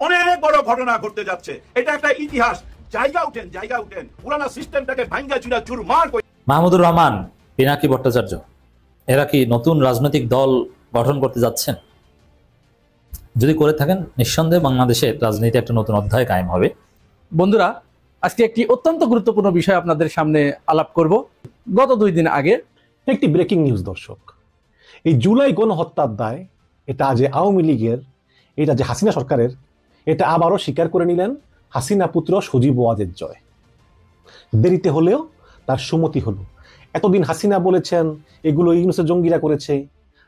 অনেক বড় ঘটনা ঘটতে যাচ্ছে, এটা একটা ইতিহাস। জায়গা উঠেন পুরানা সিস্টেমটাকে ভাঙ্গা চুরা চুরমার করে। মাহমুদুর রহমান, পিনাকি ভট্টাচার্য এরা কি নতুন রাজনৈতিক দল গঠন করতে যাচ্ছেন? যদি করে থাকেন, নিঃসন্দেহে বাংলাদেশের রাজনীতি একটা নতুন অধ্যায় কায়েম হবে। বন্ধুরা, আজকে একটি অত্যন্ত গুরুত্বপূর্ণ বিষয় আপনাদের সামনে আলাপ করব। গত 2 দিন আগে একটি ব্রেকিং নিউজ দর্শক, এই জুলাই গণহত্যার দায় এটা আজ আওয়ামী লীগের, এটা যে হাসিনা সরকারের, এটা আবারও স্বীকার করে নিলেন হাসিনা পুত্র সজীব ওয়াজেদ জয়। দেরিতে হলেও তার সুমতি হলো। এতদিন হাসিনা বলেছেন এগুলো ইউনূসের জঙ্গিরা করেছে,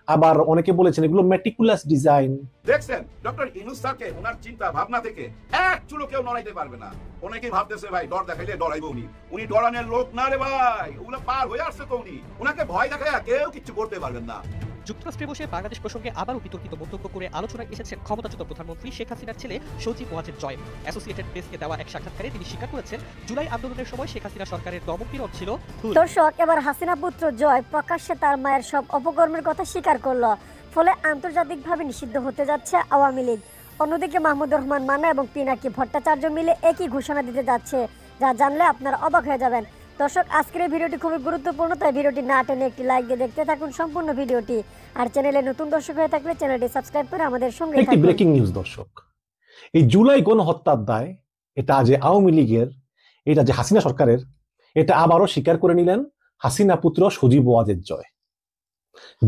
আবার অনেকে বলেছেন এগুলো মেটিকুলাস ডিজাইন। দেখছেন ডক্টর ইউনূস স্যারকে ওনার চিন্তা ভাবনা থেকে এক চুলো কেউ নড়াইতে পারবে না। অনেকেই ভাবতেছে ভাই ডর দেখাইলে ডরাইবো উনি ডরানোর লোক না রে ভাই, ওগুলো পার হয়ে আসছে তো উনাকে ভয় দেখায় কেউ কিছু করতে পারবেন না। যুক্তরাষ্ট্রে বসে বাংলাদেশ প্রসঙ্গে আবারও বিতর্কিত মন্তব্য করে আলোচনায় এসেছেন ক্ষমতাচ্যুত প্রধানমন্ত্রী শেখ হাসিনার ছেলে সজীব ওয়াজেদ জয়। অ্যাসোসিয়েটেড প্রেসকে দেওয়া এক সাক্ষাৎকারে তিনি স্বীকার করেছেন, জুলাই আন্দোলনের সময় শেখ হাসিনা সরকারের দমনপীড়ন ছিল। দর্শক, এবার হাসিনা পুত্র জয় প্রকাশ্যে তার মায়ের সব অপকর্মের কথা স্বীকার করলো, ফলে আন্তর্জাতিকভাবে নিষিদ্ধ হতে যাচ্ছে আওয়ামী লীগ। অন্যদিকে মাহমুদুর রহমান মান্না এবং পিনাকি ভট্টাচার্য মিলে একই ঘোষণা দিতে যাচ্ছে, যা জানলে আপনারা অবাক হয়ে যাবেন। দর্শক, আজকের এই ভিডিওটি খুবই গুরুত্বপূর্ণ, তাই ভিডিওটি না টেনে একটি লাইক দিয়ে দেখতে থাকুন সম্পূর্ণ ভিডিওটি। আর চ্যানেলে নতুন দর্শক হয়ে থাকলে চ্যানেলটি সাবস্ক্রাইব করে আমাদের সঙ্গে থাকুন। একটি ব্রেকিং নিউজ দর্শক, এই জুলাই গণহত্যার দায় এটা আজ আওয়ামী লীগের, এটা যে হাসিনা সরকারের, এটা আবারও স্বীকার করে নিলেন হাসিনা পুত্র সজীব ওয়াজেদ জয়।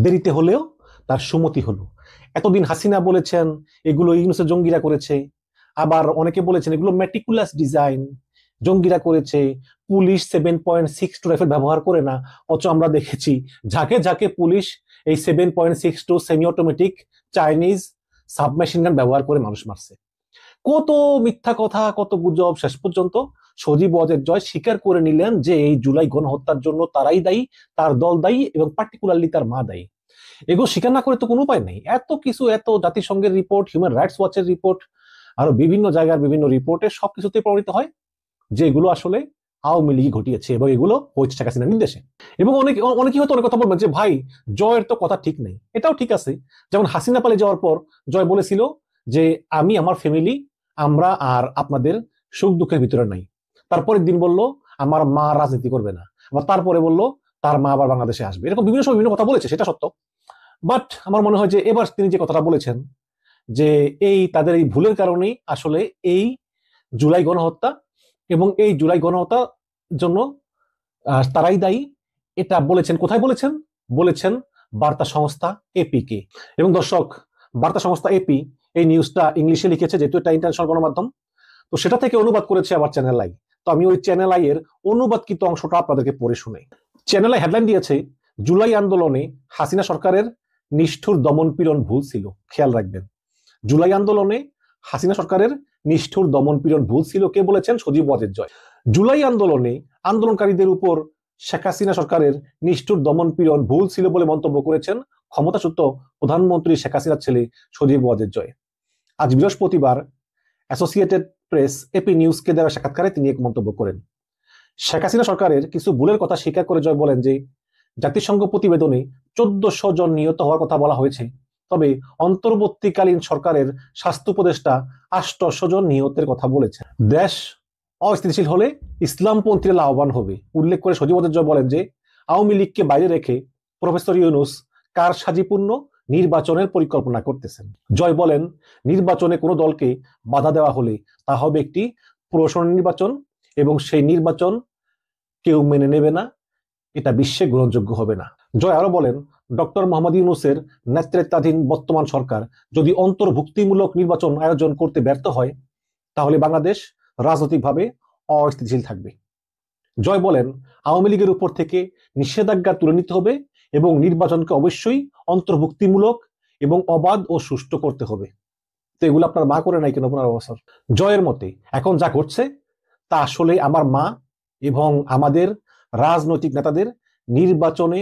দেরিতে হলেও তার সুমতি হলো। এতদিন হাসিনা বলেছেন এগুলো ইউনূসের জঙ্গিরা করেছে, আবার অনেকে বলেছেন এগুলো মেটিকুলাস ডিজাইন, জঙ্গিরা করেছে। পুলিশ 7.62 রাইফেল ব্যবহার করে না, অথচ আমরা দেখেছি ঝাঁকে ঝাঁকে পুলিশ এই 7.62 সেমি অটোমেটিক চাইনিজ সাবমেশিন গান ব্যবহার করে মানুষ মারছে। কত মিথ্যা কথা, কত গুজব। শেষ পর্যন্ত সজীব ওয়াজেদ জয় স্বীকার করে নিলেন যে এই জুলাই গণহত্যার জন্য তারাই দায়ী, তার দল দায়ী এবং পার্টিকুলারলি তার মা দায়ী। এগুলো স্বীকার না করে তো কোনো উপায় নেই। এত কিছু, এত জাতিসংঘের রিপোর্ট, হিউম্যান রাইটস ওয়াচের রিপোর্ট, আরো বিভিন্ন জায়গার বিভিন্ন রিপোর্টে সবকিছুতে প্রমাণিত হয় যে এগুলো আসলে আওয়ামী লীগ ঘটিয়েছে এবং এগুলো হয়েছে শেখ হাসিনার নির্দেশে। এবং অনেকে হয়তো অনেক কথা বলবেন যে ভাই জয়ের তো কথা ঠিক নেই। এটাও ঠিক আছে। যেমন হাসিনা পালিয়ে যাওয়ার পর জয় বলেছিল যে আমি, আমার ফ্যামিলি, আমরা আর আপনাদের সুখ দুঃখের ভিতরে নাই। তারপরের দিন বলল আমার মা রাজনীতি করবে না, আবার তারপরে বলল তার মা আবার বাংলাদেশে আসবে। এরকম বিভিন্ন সময় বিভিন্ন কথা বলেছে, সেটা সত্য। বাট আমার মনে হয় যে এবার তিনি যে কথাটা বলেছেন যে তাদের এই ভুলের কারণেই আসলে এই জুলাই গণহত্যা, এবং এই জুলাই গণহত্যার জন্য তারাই দায়ী, এটা বলেছেন। কোথায় বলেছেন? বলেছেন বার্তা সংস্থা এপি কে। এবং দর্শক, বার্তা সংস্থা এপি এই নিউজটা ইংলিশে লিখেছে, যেহেতু এটা ইন্টারন্যাশনাল গণমাধ্যম, তো সেটা থেকে অনুবাদ করেছে আবার চ্যানেল আই। তো আমি ওই চ্যানেল আই এর অনুবাদকৃত অংশটা আপনাদেরকে পড়ে শুনাই। চ্যানেল আই হেডলাইন দিয়েছে, জুলাই আন্দোলনে হাসিনা সরকারের নিষ্ঠুর দমন পীড়ন ভুল ছিল। খেয়াল রাখবেন, জুলাই আন্দোলনে হাসিনা সরকারের নিষ্ঠুর দমন পীড়ন ভুল ছিল। কে বলেছেন? সজীব ওয়াজেদ জয়। জুলাই আন্দোলনে আন্দোলনকারীদের উপর শেখ হাসিনা সরকারের নিষ্ঠুর দমন পীড়ন ভুল ছিল বলে মন্তব্য করেছেন ক্ষমতাচ্যুত প্রধানমন্ত্রী শেখ হাসিনার ছেলে সজীব ওয়াজেদ জয়। আজ বৃহস্পতিবার অ্যাসোসিয়েটেড প্রেস এপি নিউজকে দেওয়া সাক্ষাৎকারে তিনি এক মন্তব্য করেন। শেখ হাসিনা সরকারের কিছু ভুলের কথা স্বীকার করে জয় বলেন যে জাতিসংঘ প্রতিবেদনে 1400 জন নিহত হওয়ার কথা বলা হয়েছে, তবে অন্তর্বর্তীকালীন সরকারের স্বাস্থ্য উপদেষ্টা 800 জন নিহতের কথা বলেছেন। দেশ অস্থিতিশীল হলে ইসলামপন্থীরা লাভবান হবে উল্লেখ করে সজীব ওয়াজেদ জয় বলেন যে আওয়ামী লীগকে বাইরে রেখে প্রফেসর ইউনূস কারসাজিপূর্ণ নির্বাচনের পরিকল্পনা করতেছেন। জয় বলেন, নির্বাচনে কোনো দলকে বাধা দেওয়া হলে তা হবে একটি প্রহসন নির্বাচন, এবং সেই নির্বাচন কেউ মেনে নেবে না, এটা বিশ্বে গ্রহণযোগ্য হবে না। জয় আরো বলেন, ডক্টর মোহাম্মদ ইউনূসের নেতৃত্বাধীন বর্তমান সরকার যদি অন্তর্ভুক্তিমূলক নির্বাচন আয়োজন করতে ব্যর্থ হয়, তাহলে বাংলাদেশ রাজনৈতিকভাবে অস্থিতিশীল থাকবে। জয় বলেন, আওয়ামী লীগের উপর থেকে নিষেধাজ্ঞা তুলে নিতে হবে এবং নির্বাচনকে অবশ্যই অন্তর্ভুক্তিমূলক এবং অবাধ ও সুষ্ঠু করতে হবে। তো এগুলো আপনার মা করে নাই কেন 15 বছর? জয়ের মতে এখন যা ঘটছে তা আসলে আমার মা এবং আমাদের রাজনৈতিক নেতাদের নির্বাচনে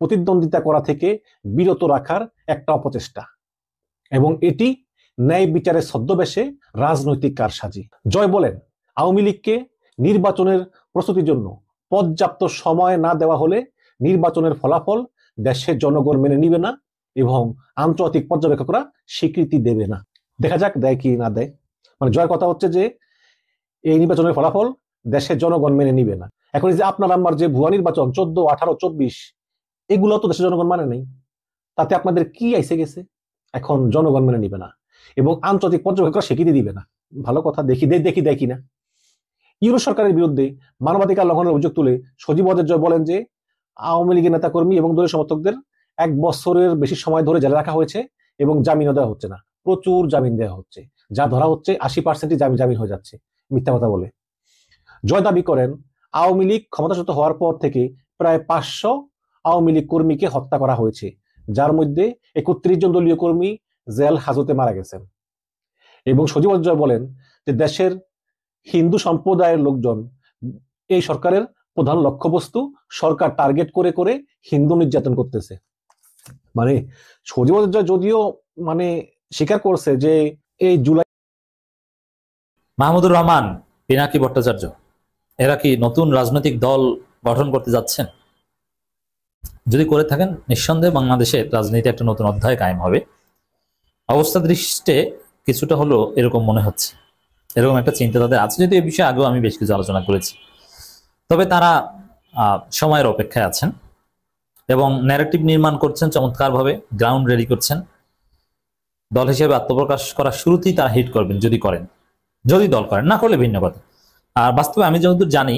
প্রতিদ্বন্দ্বিতা করা থেকে বিরত রাখার একটা অপচেষ্টা, এবং এটি ন্যায় বিচারের ছদ্মবেশে রাজনৈতিক কারসাজি। জয় বলেন, আওয়ামী লীগকে নির্বাচনের প্রস্তুতির জন্য পর্যাপ্ত সময় না দেওয়া হলে নির্বাচনের ফলাফল দেশের জনগণ মেনে নিবে না এবং আন্তর্জাতিক পর্যবেক্ষকরা স্বীকৃতি দেবে না। দেখা যাক দেয় কি না দেয়। মানে জয়ের কথা হচ্ছে যে এই নির্বাচনের ফলাফল দেশের জনগণ মেনে নিবে না। এখন এই যে আপনার আমার যে ভুয়া নির্বাচন 14, 18, 24 এগুলো তো দেশের জনগণ মানে নাই, তাতে আপনাদের কি আইসে গেছে? এখন জনগণ মেনে নিবে না এবং আন্তর্জাতিক পর্যবেক্ষকরা স্বীকৃতি দিবে না। ভালো কথা, দেখি না। ইউরোপ সরকারের বিরুদ্ধে মানবাধিকার লঙ্ঘনের অভিযোগ তুলে সজীব ওয়াজেদ জয় বলেন যে আওয়ামী লীগের নেতাকর্মী এবং দলীয় সমর্থকদের 1 বছরের বেশি সময় ধরে জেলে রাখা হয়েছে এবং জামিনও দেওয়া হচ্ছে না, প্রচুর জামিন দেওয়া হচ্ছে, যা ধরা হচ্ছে 80% জামিন হয়ে যাচ্ছে মিথ্যা কথা বলে। জয় দাবি করেন আওয়ামী লীগ ক্ষমতাচ্যুত হওয়ার পর থেকে প্রায় 500 আওয়ামী লীগ কর্মীকে হত্যা করা হয়েছে, যার মধ্যে 31 জন দলীয় কর্মী জেল হাজতে মারা গেছেন। এবং সজীব ওয়াজেদ জয় বলেন যে দেশের হিন্দু সম্প্রদায়ের লোকজন এই সরকারের প্রধান লক্ষ্যবস্তু, সরকার টার্গেট করে করে হিন্দু নির্যাতন করতেছে। মানে সজীব ওয়াজেদ জয় যদিও মানে স্বীকার করছে যে এই জুলাই মাহমুদুর রহমান, পিনাকি ভট্টাচার্য এরা কি নতুন রাজনৈতিক দল গঠন করতে যাচ্ছেন? যদি করে থাকেন নিঃসন্দেহে বাংলাদেশের রাজনীতি একটা নতুন অধ্যায় কায়েম হবে। অবস্থা দৃষ্টে কিছুটা হলো এরকম মনে হচ্ছে, এরকম একটা চিন্তা তাদের আছে, যদি এই বিষয়ে আগেও আমি বেশ কিছু আলোচনা করেছি। তবে তারা সময়ের অপেক্ষায় আছেন এবং ন্যারেটিভ নির্মাণ করছেন চমৎকারভাবে, গ্রাউন্ড রেডি করছেন। দল হিসেবে আত্মপ্রকাশ করার শুরুতেই তারা হিট করবেন, যদি করেন, যদি দল করেন, না করলে ভিন্ন কথা। আর বাস্তবে আমি যতদূর জানি,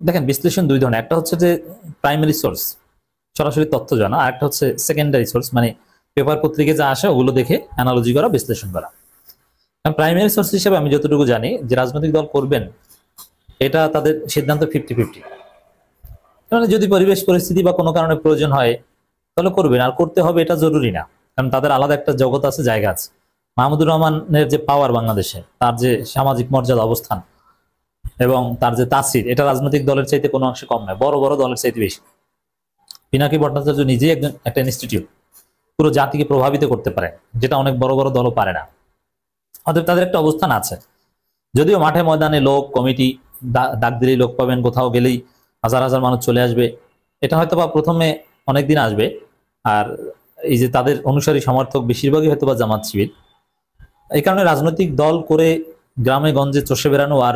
দেখেন বিশ্লেষণ 2 ধরনের, একটা হচ্ছে যে প্রাইমারি সোর্স, সরাসরি তথ্য জানা, আর একটা হচ্ছে সেকেন্ডারি সোর্স, মানে পেপার পত্রিকায় যা আসে ওগুলো দেখে অ্যানালজি করা, বিশ্লেষণ করা। কারণ প্রাইমারি সোর্স হিসেবে আমি যতটুকু জানি যে রাজনৈতিক দল করবেন এটা তাদের সিদ্ধান্ত 50-50। মানে যদি পরিবেশ পরিস্থিতি বা কোনো কারণে প্রয়োজন হয় তাহলে করবেন, আর করতে হবে এটা জরুরি না, কারণ তাদের আলাদা একটা জগৎ আছে, জায়গা আছে। মাহমুদুর রহমানের যে পাওয়ার বাংলাদেশে, তার যে সামাজিক মর্যাদা, অবস্থান এবং তার যে তাসির, এটা রাজনৈতিক দলের চাইতে কোনো অংশে কম নয়, বড় বড় দলের চাইতে বেশি। পিনাকি ভট্টাচার্য নিজেই একটা ইনস্টিটিউট, পুরো জাতিকে প্রভাবিত করতে পারে, যেটা অনেক বড় বড় দলও পারে না। অতএব তাদের একটা অবস্থান আছে। যদিও মাঠে ময়দানে লোক, কমিটি ডাক দিলেই লোক পাবেন, কোথাও গেলেই হাজার হাজার মানুষ চলে আসবে, এটা হয়তো বা প্রথমে অনেকদিন আসবে। আর এই যে তাদের অনুসারী সমর্থক বেশিরভাগই হয়তো বা জামাত শিবির, এই কারণে রাজনৈতিক দল করে গ্রামে গঞ্জে চষে বেড়ানো আর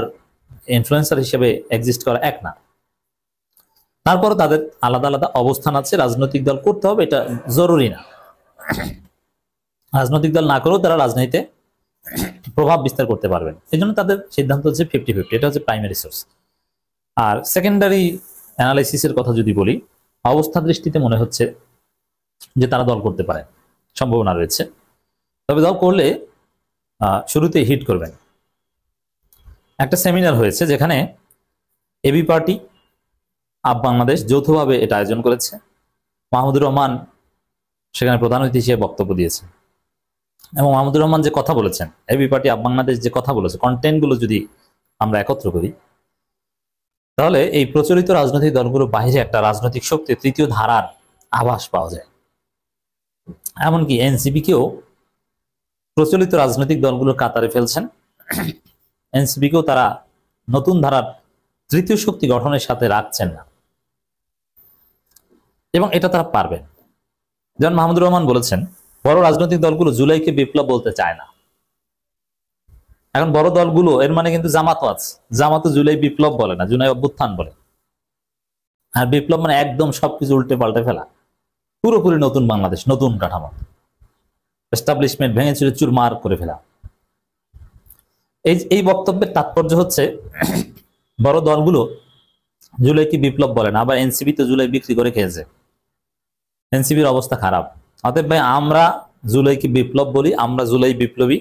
ইনফ্লুয়েন্সার হিসেবে এক্সিস্ট করা এক না। তারপরে তাদের আলাদা আলাদা অবস্থান আছে। রাজনৈতিক দল করতে হবে এটা জরুরি না, রাজনৈতিক দল না করেও তারা রাজনীতিতে প্রভাব বিস্তার করতে পারবেন। এই জন্য তাদের সিদ্ধান্ত হচ্ছে 50-50, এটা হচ্ছে প্রাইমারি সোর্স। আর সেকেন্ডারি অ্যানালাইসিসের কথা যদি বলি, অবস্থা দৃষ্টিতে মনে হচ্ছে যে তারা দল করতে পারে, সম্ভাবনা রয়েছে। তবে দল করলে শুরুতে হিট করবেন। একটা সেমিনার হয়েছে যেখানে এবি পার্টি, আপ বাংলাদেশ যৌথভাবে এটা আয়োজন করেছে। মাহমুদুর রহমান সেখানে প্রধান অতিথি হিসেবে বক্তব্য দিয়েছেন এবং মাহমুদুর রহমান যে কথা বলেছেন, এবি পার্টি, আপ বাংলাদেশ যে কথা বলেছে, কন্টেন্টগুলো যদি আমরা একত্র করি তাহলে এই প্রচলিত রাজনৈতিক দলগুলোর বাইরে একটা রাজনৈতিক শক্তি, তৃতীয় ধারার আভাস পাওয়া যায়। এমনকি এনসিপিকেও প্রচলিত রাজনৈতিক দলগুলোর কাতারে ফেলছেন। এনসিপিকেও তারা নতুন ধারার তৃতীয় শক্তি গঠনের সাথে রাখছেন না, এবং এটা তারা পারবেন। যেমন মাহমুদুর রহমান বলেছেন, বড় রাজনৈতিক দলগুলো জুলাইকে বিপ্লব বলতে চায় না। এখন বড় দলগুলো, এর মানে কিন্তু জামাতও আছে, জামাতও জুলাই বিপ্লব বলে না, জুলাই অভ্যুত্থান বলে। আর বিপ্লব মানে একদম সবকিছু উল্টে পাল্টে ফেলা, পুরোপুরি নতুন বাংলাদেশ, নতুন কাঠামো, এস্টাবলিশমেন্ট ভেঙে চুরে চুরমার করে ফেলা। এই বক্তব্যের তাৎপর্য হচ্ছে বড় দলগুলো জুলাইকে বিপ্লব বলে না। আবার এনসিপি তো জুলাই বিক্রি করে খেয়েছে, এনসিপির অবস্থা খারাপ। অতএব ভাই, আমরা জুলাইকে বিপ্লব বলি, আমরা জুলাই বিপ্লবী,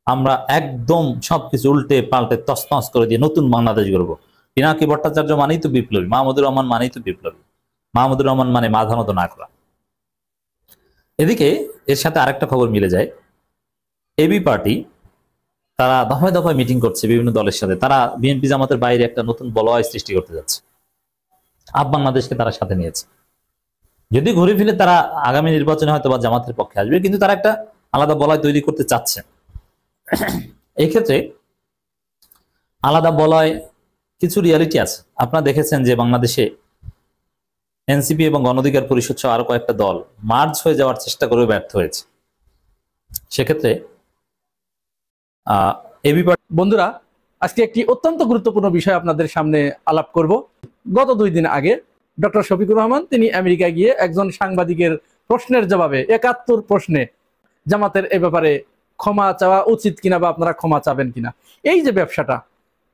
আমরা একদম সবকিছু উল্টে পাল্টে তছনছ করে দিয়ে নতুন বাংলাদেশ গড়ব। পিনাকি ভট্টাচার্য মানেই তো বিপ্লবী, মাহমুদুর রহমান মানেই তো বিপ্লবী। মাহমুদুর রহমান মানে মাথা নত না করা। এদিকে এর সাথে আরেকটা খবর মিলে যায়, এবি পার্টি তারা দফায় দফায় মিটিং করছে বিভিন্ন দলের সাথে। তারা বিএনপি জামাতের বাইরে একটা নতুন বলয় সৃষ্টি করতে যাচ্ছে। আপ বাংলাদেশকে তারা সাথে নিয়েছে। যদি ঘুরে ফিরে তারা আগামী নির্বাচনে হয়তো বা জামাতের পক্ষে আসবে, কিন্তু তারা একটা আলাদা বলয় তৈরি করতে চাচ্ছে। এই ক্ষেত্রে আলাদা বলয় কিছু রিয়ালিটি আছে। আপনারা দেখেছেন যে বাংলাদেশে এনসিপি এবং গণ অধিকার পরিষদ সহ আরো কয়েকটা দল মার্জ হয়ে যাওয়ার চেষ্টা করে ব্যর্থ হয়েছে। সেক্ষেত্রে এবি পার্টি বন্ধুরা, আজকে একটি অত্যন্ত গুরুত্বপূর্ণ বিষয় আপনাদের সামনে আলাপ করব। গত 2 দিন আগে ডক্টর শফিকুর রহমান তিনি আমেরিকায় গিয়ে একজন সাংবাদিকের প্রশ্নের জবাবে 71 প্রশ্নে জামাতের এ ব্যাপারে ক্ষমা চাওয়া উচিত কিনা বা আপনারা ক্ষমা চাবেন কিনা, এই যে ব্যবসাটা,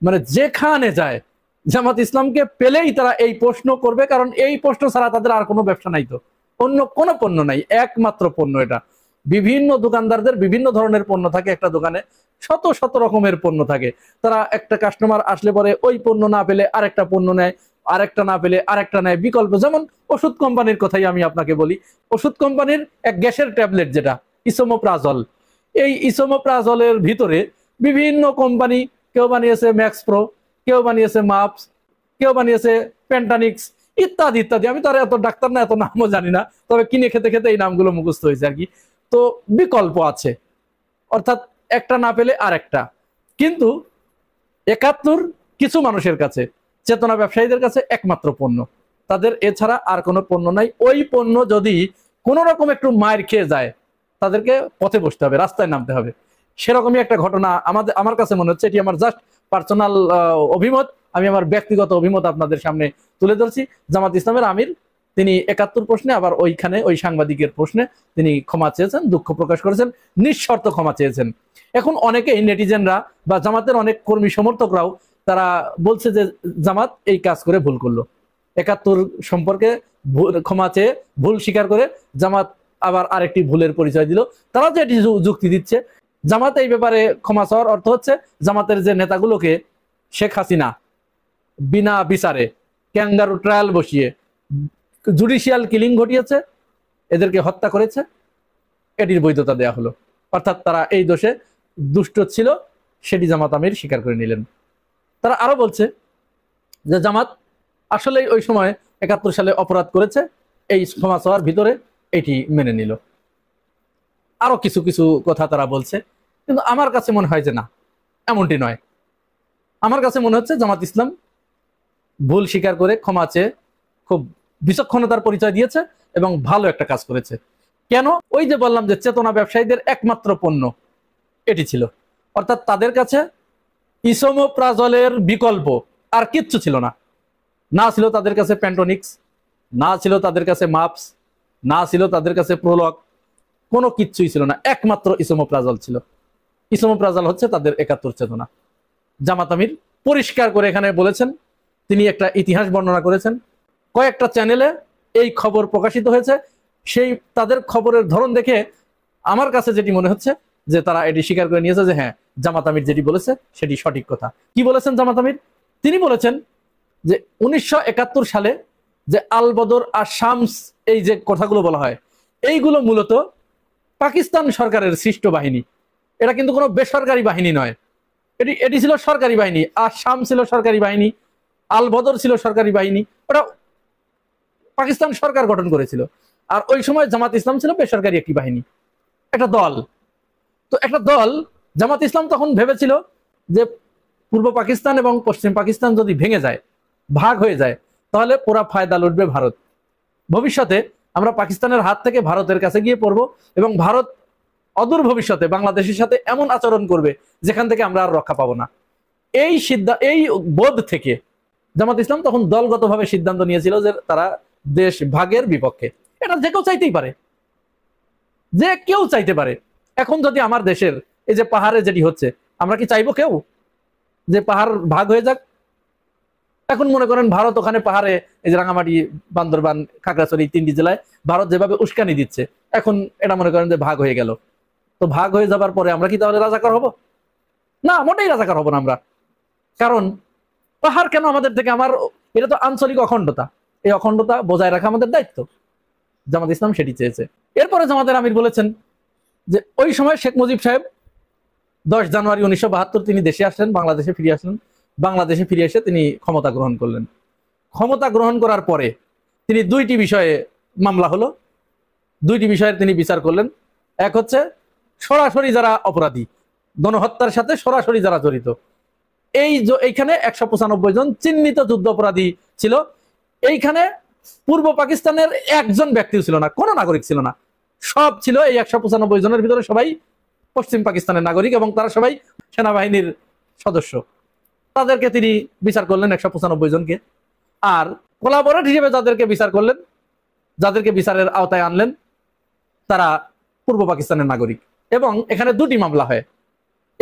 মানে যেখানে যায় জামাত ইসলামকে পেলেই তারা এই প্রশ্ন করবে, কারণ এই প্রশ্ন ছাড়া তাদের আর কোনো ব্যবসা নাই, তো অন্য কোনো পণ্য নাই, একমাত্র পণ্য এটা। বিভিন্ন দোকানদারদের বিভিন্ন ধরনের পণ্য থাকে, একটা দোকানে শত শত রকমের পণ্য থাকে। তারা একটা কাস্টমার আসলে পরে ওই পণ্য না পেলে আরেকটা পণ্য নেয়, আরেকটা না পেলে আরেকটা নেয়, বিকল্প। যেমন ওষুধ কোম্পানির কথাই আমি আপনাকে বলি, ওষুধ কোম্পানির এক গ্যাসের ট্যাবলেট যেটা ইসোমোপ্রাজল, এই ইসোমোপ্রাজলের ভিতরে বিভিন্ন কোম্পানি, কেউ বানিয়েছে ম্যাক্স প্রো, কেউ বানিয়েছে মাপস, কেউ বানিয়েছে পেন্টানিক্স ইত্যাদি ইত্যাদি। আমি তো আর এত ডাক্তার না, এত নামও জানি না, তবে কিনে খেতে খেতে এই নামগুলো মুখস্থ হয়েছে আর কি। তো বিকল্প আছে, অর্থাৎ একটা না পেলে আরেকটা। কিন্তু 71 কিছু মানুষের কাছে, চেতনা ব্যবসায়ীদের কাছে একমাত্র পণ্য, তাদের এছাড়া আর কোনো পণ্য নাই। ওই পণ্য যদি কোনো রকম একটু মায়ের খেয়ে যায়, তাদেরকে পথে বসতে হবে, রাস্তায় নামতে হবে। সেরকমই একটা ঘটনা আমার কাছে মনে হচ্ছে। এটি আমার জাস্ট পার্সোনাল অভিমত, আমি আমার ব্যক্তিগত অভিমত আপনাদের সামনে তুলে ধরছি। জামাত ইসলামের আমির তিনি 71 প্রশ্নে, আবার ওইখানে ওই সাংবাদিকের প্রশ্নে তিনি ক্ষমা চেয়েছেন, দুঃখ প্রকাশ করেছেন, নিঃশর্ত ক্ষমা চেয়েছেন। এখন অনেকেই নেটিজেনরা বা জামাতের অনেক কর্মী সমর্থকরাও তারা বলছে যে জামাত এই কাজ করে ভুল করলো। 71 সম্পর্কে ক্ষমা চেয়ে ভুল স্বীকার করে জামাত আবার আরেকটি ভুলের পরিচয় দিল। তারা যে এটি যুক্তি দিচ্ছে, জামাত এই ব্যাপারে ক্ষমা চাওয়ার অর্থ হচ্ছে জামাতের যে নেতাগুলোকে শেখ হাসিনা বিনা বিচারে ক্যাঙ্গারু ট্রায়াল বসিয়ে জুডিশিয়াল কিলিং ঘটিয়েছে, এদেরকে হত্যা করেছে, এটির বৈধতা দেয়া হলো। অর্থাৎ তারা এই দোষে দুষ্ট ছিল, সেটি জামাত আমির স্বীকার করে নিলেন। তারা আরো বলছে যে জামাত আসলে ওই সময় 71 সালে অপরাধ করেছে, এই ক্ষমা চাওয়ার ভিতরে এটি মেনে নিল। আরো কিছু কিছু কথা তারা বলছে, কিন্তু আমার কাছে মনে হয় যে না, এমনটি নয়। আমার কাছে মনে হচ্ছে জামাত ইসলাম ভুল স্বীকার করে ক্ষমা চেয়ে খুব বিচক্ষণতার পরিচয় দিয়েছে এবং ভালো একটা কাজ করেছে। কেন? ওই যে বললাম যে চেতনা ব্যবসায়ীদের একমাত্র পণ্য এটি ছিল, অর্থাৎ তাদের কাছে ইসোমোপ্রাজলের বিকল্প আর কিচ্ছু ছিল না। না ছিল তাদের কাছে পেন্টোনিক্স, না ছিল তাদের কাছে মাপস, না ছিল তাদের কাছে প্রোলক, কোনো কিচ্ছুই ছিল না, একমাত্র ইসোমোপ্রাজল ছিল। ইসোমোপ্রাজল হচ্ছে তাদের 71 চেতনা। জামাত আমির পরিষ্কার করে এখানে বলেছেন, তিনি একটা ইতিহাস বর্ণনা করেছেন, কয়েকটা চ্যানেলে এই খবর প্রকাশিত হয়েছে। সেই তাদের খবরের ধরন দেখে আমার কাছে যেটি মনে হচ্ছে যে তারা এটি স্বীকার করে নিয়েছে যে হ্যাঁ, জামাত আমির যেটি বলেছে সেটি সঠিক কথা। কি বলেছেন জামাত আমির? তিনি বলেছেন যে 1971 সালে যে আল বদর আর শামস, এই যে কথাগুলো বলা হয়, এইগুলো মূলত পাকিস্তান সরকারের সৃষ্ট বাহিনী। এটা কিন্তু কোনো বেসরকারি বাহিনী নয়, এটি ছিল সরকারি বাহিনী। আর শাম ছিল সরকারি বাহিনী, আল বদর ছিল সরকারি বাহিনী, ওটা পাকিস্তান সরকার গঠন করেছিল। আর ওই সময় জামাত ইসলাম ছিল বেসরকারি একটি বাহিনী, একটা দল। তো একটা দল জামাত ইসলাম তখন ভেবেছিল যে পূর্ব পাকিস্তান এবং পশ্চিম পাকিস্তান যদি ভেঙে যায়, ভাগ হয়ে যায়, তাহলে পুরা ফায়দা লুটবে ভারত। ভবিষ্যতে আমরা পাকিস্তানের হাত থেকে ভারতের কাছে গিয়ে পড়বো এবং ভারত অদূর ভবিষ্যতে বাংলাদেশের সাথে এমন আচরণ করবে যেখান থেকে আমরা আর রক্ষা পাবো না। এই বোধ থেকে জামাত ইসলাম তখন দলগতভাবে সিদ্ধান্ত নিয়েছিল যে তারা দেশ ভাগের বিপক্ষে। এটা যে কেউ চাইতেই পারে, যে কেউ চাইতে পারে। এখন যদি আমার দেশের এই যে পাহাড়ে যেটি হচ্ছে, আমরা কি চাইবো কেউ যে পাহাড় ভাগ হয়ে যাক? এখন মনে করেন ভারত ওখানে পাহাড়ে, এই যে রাঙামাটি, বান্দরবান, খাগড়াছড়ি 3টি জেলায় ভারত যেভাবে উস্কানি দিচ্ছে, এখন এটা মনে করেন যে ভাগ হয়ে গেল। তো ভাগ হয়ে যাবার পরে আমরা কি তাহলে রাজাকার হব? না, মোটেই রাজাকার হব না আমরা। কারণ পাহাড় কেন আমাদের থেকে? এটা তো আঞ্চলিক অখণ্ডতা, এই অখণ্ডতা বজায় রাখা আমাদের দায়িত্ব। জামাত ইসলাম সেটি চেয়েছে। এরপরে জামাতের আমির বলেছেন যে ওই সময় শেখ মুজিব সাহেব 10 জানুয়ারি 1972 তিনি দেশে আসলেন, বাংলাদেশে ফিরে আসলেন। বাংলাদেশে ফিরে এসে তিনি ক্ষমতা গ্রহণ করলেন। ক্ষমতা গ্রহণ করার পরে তিনি 2টি বিষয়ে মামলা হলো, 2টি বিষয়ের তিনি বিচার করলেন। এক হচ্ছে সরাসরি যারা অপরাধী, গণহত্যার সাথে সরাসরি যারা জড়িত, এইখানে 195 জন চিহ্নিত যুদ্ধ অপরাধী ছিল। এইখানে পূর্ব পাকিস্তানের একজন ব্যক্তিও ছিল না, কোনো নাগরিক ছিল না, সব ছিল এই 195 জনের ভিতরে সবাই পশ্চিম পাকিস্তানের নাগরিক এবং তারা সবাই সেনাবাহিনীর সদস্য। তাদেরকে তিনি বিচার করলেন 195 জনকে। আর কোলাবোরেট হিসেবে যাদেরকে বিচার করলেন, যাদেরকে বিচারের আওতায় আনলেন, তারা পূর্ব পাকিস্তানের নাগরিক। এবং এখানে দুটি মামলা হয়।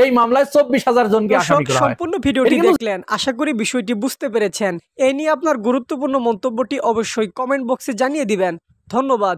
এই মামলায় 24,000 জনকে আসামি করা হয়। সম্পূর্ণ ভিডিওটি দেখলেন, আশা করি বিষয়টি বুঝতে পেরেছেন। এই নিয়ে আপনার গুরুত্বপূর্ণ মন্তব্যটি অবশ্যই কমেন্ট বক্সে জানিয়ে দিবেন। ধন্যবাদ।